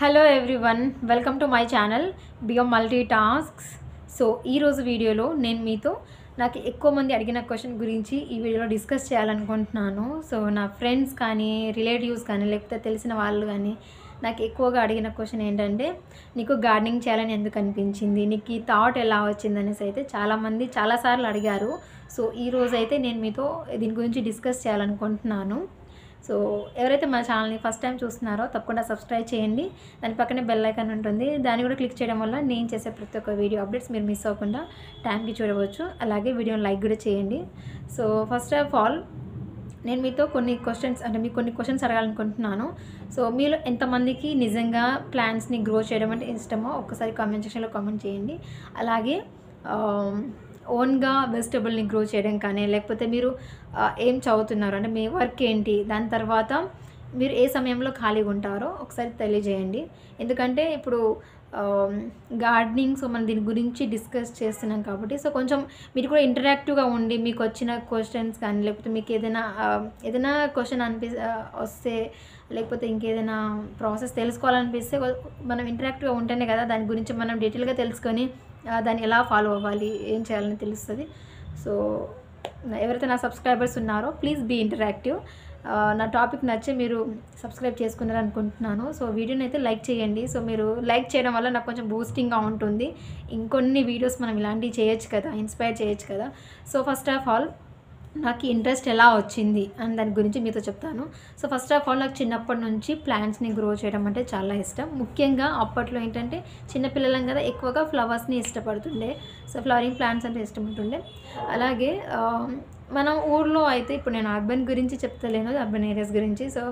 Hello everyone, welcome to my channel become multi tasks. So ఈరోజు వీడియోలో నేను మీతో నాకు ఎక్కువ మంది అడిగిన క్వశ్చన్ గురించి ఈ వీడియోలో డిస్కస్ చేయాలనుకుంటున్నాను. సో నా ఫ్రెండ్స్ కానీ రిలేటివ్స్ కానీ లేకపోతే తెలిసిన వాళ్ళు కానీ నాకు ఎక్కువగా అడిగిన క్వశ్చన్ ఏంటంటే, నీకు గార్డెనింగ్ చేయాలని ఎందుకు అనిపించింది, నీకు ఈ థాట్ ఎలా వచ్చింది అనేసి అయితే చాలామంది చాలాసార్లు అడిగారు. సో ఈరోజు అయితే నేను మీతో దీని గురించి డిస్కస్ చేయాలనుకుంటున్నాను. సో ఎవరైతే మన ఛానల్ని ఫస్ట్ టైం చూస్తున్నారో తప్పకుండా సబ్స్క్రైబ్ చేయండి. దాని పక్కనే బెల్ ఐకాన్ ఉంటుంది, దాన్ని కూడా క్లిక్ చేయడం వల్ల నేను చేసే ప్రతి ఒక్క వీడియో అప్డేట్స్ మీరు మిస్ అవ్వకుండా టైంకి చూడవచ్చు. అలాగే వీడియోని లైక్ కూడా చేయండి. సో ఫస్ట్ ఆఫ్ ఆల్ నేను మీతో మీకు కొన్ని క్వశ్చన్స్ అడగాలనుకుంటున్నాను. సో మీలో ఎంతమందికి నిజంగా ప్లాంట్స్ని గ్రో చేయడం అంటే ఇష్టమో ఒక్కసారి కామెంట్ సెక్షన్లో కామెంట్ చేయండి. అలాగే ఓన్గా వెజిటబుల్ని గ్రో చేయడం కానీ లేకపోతే మీరు ఏం చదువుతున్నారు అంటే మీ వర్క్ ఏంటి, దాని తర్వాత మీరు ఏ సమయంలో ఖాళీగా ఉంటారో ఒకసారి తెలియజేయండి. ఎందుకంటే ఇప్పుడు గార్డెనింగ్ సో మనం దీని గురించి డిస్కస్ చేస్తున్నాం కాబట్టి సో కొంచెం మీరు కూడా ఇంటరాక్టివ్గా ఉండి మీకు వచ్చిన క్వశ్చన్స్ కానీ లేకపోతే మీకు ఏదైనా క్వశ్చన్ వస్తే లేకపోతే ఇంకేదైనా ప్రాసెస్ తెలుసుకోవాలనిపిస్తే మనం ఇంటరాక్టివ్గా ఉంటేనే కదా దాని గురించి మనం డీటెయిల్గా తెలుసుకొని దాన్ని ఎలా ఫాలో అవ్వాలి, ఏం చేయాలని తెలుస్తుంది. సో ఎవరైతే నా సబ్స్క్రైబర్స్ ఉన్నారో ప్లీజ్ బీ ఇంటరాక్టివ్. నా టాపిక్ నచ్చి మీరు సబ్స్క్రైబ్ చేసుకున్నారనుకుంటున్నాను. సో వీడియోని అయితే లైక్ చేయండి. సో మీరు లైక్ చేయడం వల్ల నాకు కొంచెం బూస్టింగ్గా ఉంటుంది. ఇంకొన్ని వీడియోస్ మనం ఇలాంటివి చేయొచ్చు కదా, ఇన్స్పైర్ చేయొచ్చు కదా. సో ఫస్ట్ ఆఫ్ ఆల్ నాకు ఇంట్రెస్ట్ ఎలా వచ్చింది అని దాని గురించి మీతో చెప్తాను. సో ఫస్ట్ ఆఫ్ ఆల్ నాకు చిన్నప్పటి నుంచి ప్లాంట్స్ని గ్రో చేయడం అంటే చాలా ఇష్టం. ముఖ్యంగా అప్పట్లో ఏంటంటే చిన్నపిల్లలం కదా, ఎక్కువగా ఫ్లవర్స్ని ఇష్టపడుతుండే. సో ఫ్లవరింగ్ ప్లాంట్స్ అంటే ఇష్టం ఉంటుండే. అలాగే మనం ఊర్లో అయితే, ఇప్పుడు నేను అర్బన్ గురించి చెప్తలేను, అర్బన్ ఏరియాస్ గురించి. సో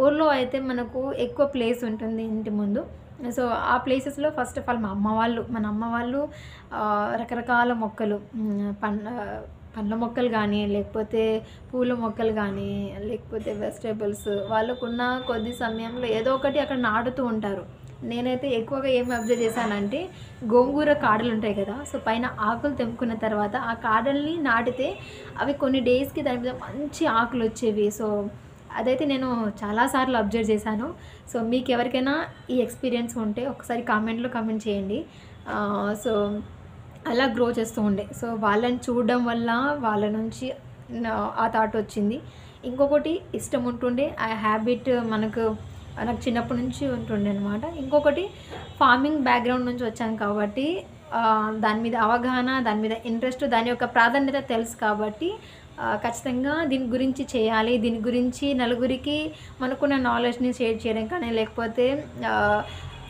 ఊర్లో అయితే మనకు ఎక్కువ ప్లేస్ ఉంటుంది ఇంటి ముందు. సో ఆ ప్లేసెస్లో ఫస్ట్ ఆఫ్ ఆల్ మన అమ్మ వాళ్ళు రకరకాల మొక్కలు, పండ్ల మొక్కలు కానీ లేకపోతే పూల మొక్కలు కానీ లేకపోతే వెజిటేబుల్స్ వాళ్ళకున్న కొద్ది సమయంలో ఏదో ఒకటి అక్కడ నాటుతూ ఉంటారు. నేనైతే ఎక్కువగా ఏమి అబ్జర్వ్ చేశానంటే, గోంగూర కాడలు ఉంటాయి కదా, సో పైన ఆకులు తెంపుకున్న తర్వాత ఆ కాడల్ని నాటితే అవి కొన్ని డేస్కి దాని మీద మంచి ఆకులు వచ్చేవి. సో అదైతే నేను చాలాసార్లు అబ్జర్వ్ చేశాను. సో మీకు ఎవరికైనా ఈ ఎక్స్పీరియన్స్ ఉంటే ఒకసారి కామెంట్లో కామెంట్ చేయండి. సో అలా గ్రో చేస్తూ ఉండే. సో వాళ్ళని చూడడం వల్ల వాళ్ళ నుంచి ఆ థాట్ వచ్చింది. ఇంకొకటి ఇష్టం ఉంటుండే, ఆ హ్యాబిట్ నాకు చిన్నప్పటి నుంచి ఉంటుండే అనమాట. ఇంకొకటి ఫార్మింగ్ బ్యాక్గ్రౌండ్ నుంచి వచ్చాను కాబట్టి దాని మీద అవగాహన, దాని మీద ఇంట్రెస్ట్, దాని యొక్క ప్రాధాన్యత తెలుసు కాబట్టి ఖచ్చితంగా దీని గురించి చేయాలి, దీని గురించి నలుగురికి మనకున్న నాలెడ్జ్ని షేర్ చేయడం కానీ లేకపోతే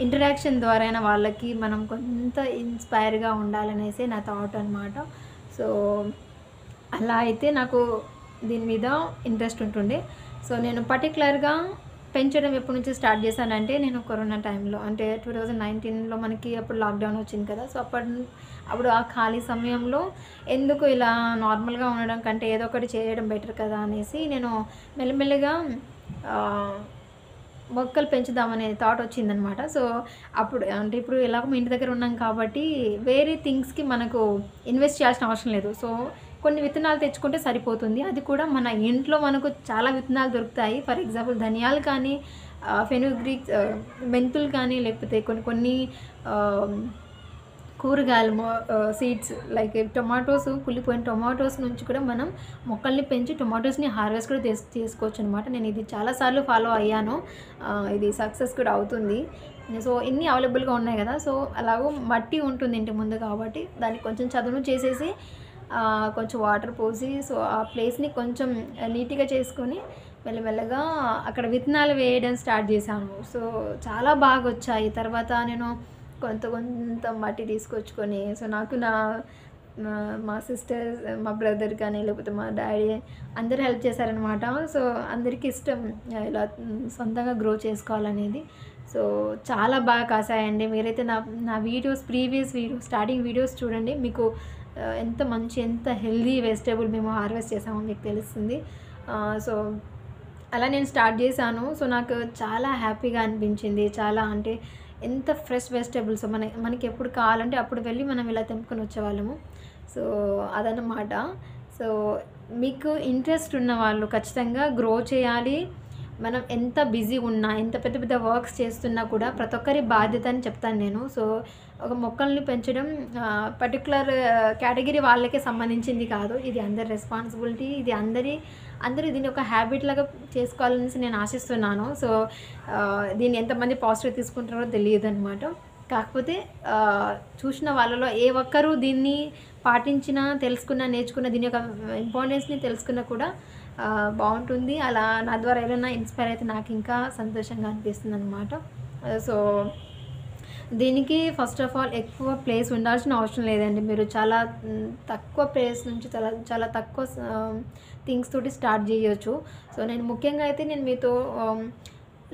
ఇంటరాక్షన్ ద్వారా అయినా వాళ్ళకి మనం కొంత ఇన్స్పైర్గా ఉండాలనేసి నా థాట్ అనమాట. సో అలా అయితే నాకు దీని మీద ఇంట్రెస్ట్ ఉంటుండే. సో నేను పర్టికులర్గా పెంచడం ఎప్పటి నుంచి స్టార్ట్ చేశానంటే, నేను కరోనా టైంలో అంటే 2019లో మనకి అప్పుడు లాక్డౌన్ వచ్చింది కదా. సో అప్పుడు ఆ ఖాళీ సమయంలో ఎందుకు ఇలా నార్మల్గా ఉండడం కంటే ఏదో ఒకటి చేయడం బెటర్ కదా అనేసి నేను మెల్లమెల్లగా మొక్కలు పెంచుదామనే థాట్ వచ్చిందనమాట. సో అప్పుడు అంటే ఇప్పుడు ఎలాగో మీ ఇంటి దగ్గర ఉన్నాం కాబట్టి వేరే థింగ్స్కి మనకు ఇన్వెస్ట్ చేయాల్సిన అవసరం లేదు. సో కొన్ని విత్తనాలు తెచ్చుకుంటే సరిపోతుంది. అది కూడా మన ఇంట్లో మనకు చాలా విత్తనాలు దొరుకుతాయి. ఫర్ ఎగ్జాంపుల్ ధనియాలు కానీ, ఫెనుగ్రీక్, మెంతులు కానీ లేకపోతే కొన్ని కూరగాయలు సీడ్స్ లైక్ టొమాటోస్, కుళ్ళిపోయిన టొమాటోస్ నుంచి కూడా మనం మొక్కల్ని పెంచి టొమాటోస్ని హార్వెస్ట్ కూడా చేసుకోవచ్చు అనమాట. నేను ఇది చాలాసార్లు ఫాలో అయ్యాను, ఇది సక్సెస్ కూడా అవుతుంది. సో ఇన్ని అవైలబుల్గా ఉన్నాయి కదా. సో అలాగూ మట్టి ఉంటుంది ఇంటి ముందు కాబట్టి దాన్ని కొంచెం చదును చేసేసి కొంచెం వాటర్ పోసి సో ఆ ప్లేస్ని కొంచెం నీట్గా చేసుకొని మెల్లమెల్లగా అక్కడ విత్తనాలు వేయడం స్టార్ట్ చేశాను. సో చాలా బాగా వచ్చాయి. తర్వాత నేను కొంత మట్టి తీసుకొచ్చుకొని సో నాకు మా సిస్టర్, మా బ్రదర్ కానీ లేకపోతే మా డాడీ అందరూ హెల్ప్ చేశారనమాట. సో అందరికీ ఇష్టం ఇలా సొంతంగా గ్రో చేసుకోవాలనేది. సో చాలా బాగా కాసాయండి. మీరైతే నా videos, previous videos, starting videos చూడండి, మీకు ఎంత హెల్దీ వెజిటేబుల్ మేము హార్వెస్ట్ చేసామో మీకు తెలుస్తుంది. సో అలా నేను స్టార్ట్ చేశాను. సో నాకు చాలా హ్యాపీగా అనిపించింది. చాలా అంటే ఎంత ఫ్రెష్ వెజిటేబుల్స్ మనకి ఎప్పుడు కావాలంటే అప్పుడు వెళ్ళి మనం ఇలా తెంపుకొని వచ్చేవాళ్ళము. సో అదన్నమాట. సో మీకు ఇంట్రెస్ట్ ఉన్న వాళ్ళు ఖచ్చితంగా గ్రో చేయాలి, మనం ఎంత బిజీ ఉన్నా, ఎంత పెద్ద పెద్ద వర్క్స్ చేస్తున్నా కూడా ప్రతి ఒక్కరి బాధ్యత అని చెప్తాను నేను. సో ఒక మొక్కల్ని పెంచడం పర్టికులర్ కేటగిరీ వాళ్ళకే సంబంధించింది కాదు. ఇది అందరి రెస్పాన్సిబిలిటీ. ఇది అందరూ దీన్ని ఒక హ్యాబిట్ లాగా చేసుకోవాలనేసి నేను ఆశిస్తున్నాను. సో దీన్ని ఎంతమంది పాజిటివ్ తీసుకుంటారో తెలియదనమాట. కాకపోతే చూసిన వాళ్ళలో ఏ ఒక్కరు దీన్ని పాటించినా, తెలుసుకున్నా, నేర్చుకున్న దీని యొక్క ఇంపార్టెన్స్ని తెలుసుకున్నా కూడా బాగుంటుంది. అలా నా ద్వారా ఎవరైనా ఇన్స్పైర్ అయితే నాకు ఇంకా సంతోషంగా అనిపిస్తుంది అనమాట. సో దీనికి ఫస్ట్ ఆఫ్ ఆల్ ఎక్కువ ప్లేస్ ఉండాల్సిన అవసరం లేదండి. మీరు చాలా తక్కువ ప్లేస్ నుంచి చాలా తక్కువ థింగ్స్ తోటి స్టార్ట్ చేయొచ్చు. సో నేను ముఖ్యంగా అయితే నేను మీతో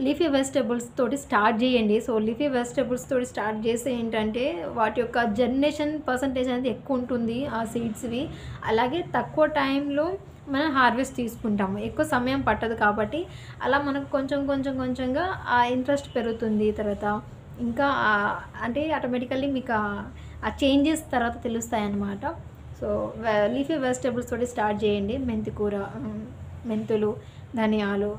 లీఫీ వెజిటేబుల్స్ తోటి స్టార్ట్ చేయండి. సో లీఫీ వెజిటేబుల్స్ తోటి స్టార్ట్ చేస్తే ఏంటంటే వాటి యొక్క జర్మినేషన్ పర్సంటేజ్ అనేది ఎక్కువ ఉంటుంది ఆ సీడ్స్వి. అలాగే తక్కువ టైంలో మనం హార్వెస్ట్ తీసుకుంటాము, ఎక్కువ సమయం పట్టదు. కాబట్టి అలా మనకు కొంచెంగా ఆ ఇంట్రెస్ట్ పెరుగుతుంది. తర్వాత ఇంకా అంటే ఆటోమేటికల్లీ మీకు ఆ చేంజెస్ తర్వాత తెలుస్తాయి అన్నమాట. సో లీఫీ వెజిటేబుల్స్ తోటి స్టార్ట్ చేయండి. మెంతి కూర, మెంతులు, ధనియాలు,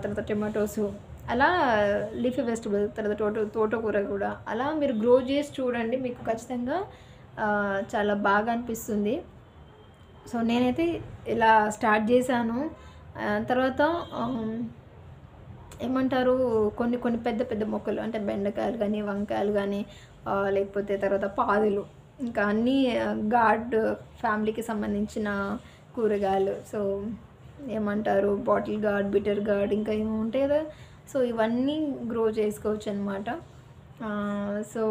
తర్వాత టొమాటోసు, అలా లీఫీ వెజిటేబుల్, తర్వాత తోటకూర కూడా అలా మీరు గ్రో చేసి చూడండి. మీకు ఖచ్చితంగా చాలా బాగా అనిపిస్తుంది. సో నేనైతే ఇలా స్టార్ట్ చేశాను. తర్వాత ఏమంటారు, కొన్ని పెద్ద మొక్కలు అంటే బెండకాయలు కానీ, వంకాయలు కానీ, లేకపోతే తర్వాత పాదులు, ఇంకా అన్నీ గార్డ్ ఫ్యామిలీకి సంబంధించిన కూరగాయలు. సో ఏమంటారు, బాటిల్ గార్డ్, బిటర్ గార్డ్, ఇంకా ఏమో ఉంటాయి కదా. సో ఇవన్నీ గ్రో చేసుకోవచ్చు అనమాట. సో